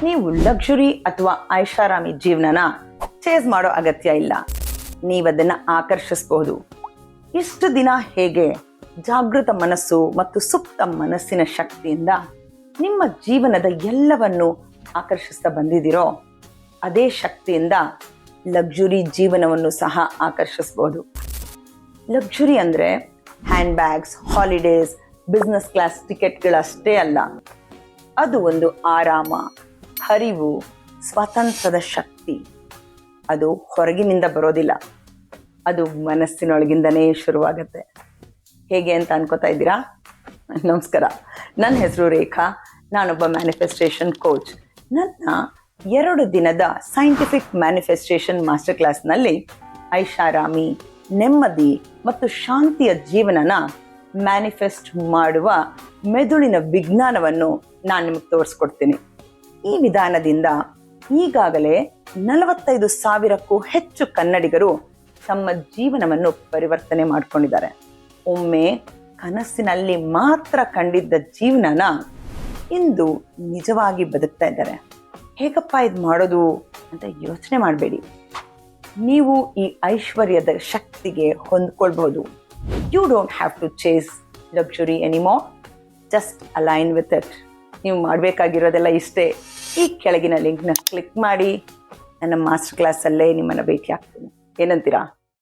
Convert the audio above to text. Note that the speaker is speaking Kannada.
ನೀವು ಲಕ್ಸುರಿ ಅಥವಾ ಐಷಾರಾಮಿ ಜೀವನನ ಚೇಸ್ ಮಾಡೋ ಅಗತ್ಯ ಇಲ್ಲ. ನೀವದನ್ನು ಆಕರ್ಷಿಸಬಹುದು. ಇಷ್ಟು ದಿನ ಹೇಗೆ ಜಾಗೃತ ಮನಸ್ಸು ಮತ್ತು ಸುಪ್ತ ಮನಸ್ಸಿನ ಶಕ್ತಿಯಿಂದ ನಿಮ್ಮ ಜೀವನದ ಎಲ್ಲವನ್ನು ಆಕರ್ಷಿಸ್ತಾ ಬಂದಿದ್ದೀರೋ, ಅದೇ ಶಕ್ತಿಯಿಂದ ಲಕ್ಸುರಿ ಜೀವನವನ್ನು ಸಹ ಆಕರ್ಷಿಸಬಹುದು. ಲಕ್ಸುರಿ ಅಂದರೆ hand bags, holidays, business class ಟಿಕೆಟ್ಗಳಷ್ಟೇ ಅಲ್ಲ. ಅದು ಒಂದು ಆರಾಮ, ಹರಿವು, ಸ್ವಾತಂತ್ರ್ಯದ ಶಕ್ತಿ. ಅದು ಹೊರಗಿನಿಂದ ಬರೋದಿಲ್ಲ, ಅದು ಮನಸ್ಸಿನೊಳಗಿಂದನೇ ಶುರುವಾಗತ್ತೆ. ಹೇಗೆ ಅಂತ ಅನ್ಕೋತಾ ಇದ್ದೀರಾ? ನಮಸ್ಕಾರ, ನನ್ನ ಹೆಸರು ರೇಖಾ. ನಾನೊಬ್ಬ ಮ್ಯಾನಿಫೆಸ್ಟೇಷನ್ ಕೋಚ್. ನನ್ನ 2 ದಿನದ ಸೈಂಟಿಫಿಕ್ ಮ್ಯಾನಿಫೆಸ್ಟೇಷನ್ ಮಾಸ್ಟರ್ ಕ್ಲಾಸ್ನಲ್ಲಿ ಐಷಾರಾಮಿ, ನೆಮ್ಮದಿ ಮತ್ತು ಶಾಂತಿಯ ಜೀವನನ ಮ್ಯಾನಿಫೆಸ್ಟ್ ಮಾಡುವ ಮೆದುಳಿನ ವಿಜ್ಞಾನವನ್ನು ನಾನು ನಿಮಗೆ ತೋರಿಸ್ಕೊಡ್ತೀನಿ. ಈ ವಿಧಾನದಿಂದ ಈಗಾಗಲೇ 45,000ಕ್ಕೂ ಹೆಚ್ಚು ಕನ್ನಡಿಗರು ತಮ್ಮ ಜೀವನವನ್ನು ಪರಿವರ್ತನೆ ಮಾಡಿಕೊಂಡಿದ್ದಾರೆ. ಒಮ್ಮೆ ಕನಸಿನಲ್ಲಿ ಮಾತ್ರ ಕಂಡಿದ್ದ ಜೀವನನ ಇಂದು ನಿಜವಾಗಿ ಬದುಕ್ತಾ ಇದ್ದಾರೆ. ಹೇಗಪ್ಪ ಇದು ಮಾಡೋದು ಅಂತ ಯೋಚನೆ ಮಾಡಬೇಡಿ. ನೀವು ಈ ಐಶ್ವರ್ಯದ ಶಕ್ತಿಗೆ ಹೊಂದ್ಕೊಳ್ಬಹುದು. You don't have to chase luxury anymore, just align with it. ನೀವು ಮಾಡಬೇಕಾಗಿರೋದೆಲ್ಲ ಇಷ್ಟೇ. ಈ ಕೆಳಗಿನ ಲಿಂಕ್ನ ಕ್ಲಿಕ್ ಮಾಡಿ ನನ್ನ ಮಾಸ್ಟರ್ ಕ್ಲಾಸಲ್ಲೇ ನಿಮ್ಮನ್ನು ಭೇಟಿ ಆಗ್ತೀನಿ. ಏನಂತೀರಾ?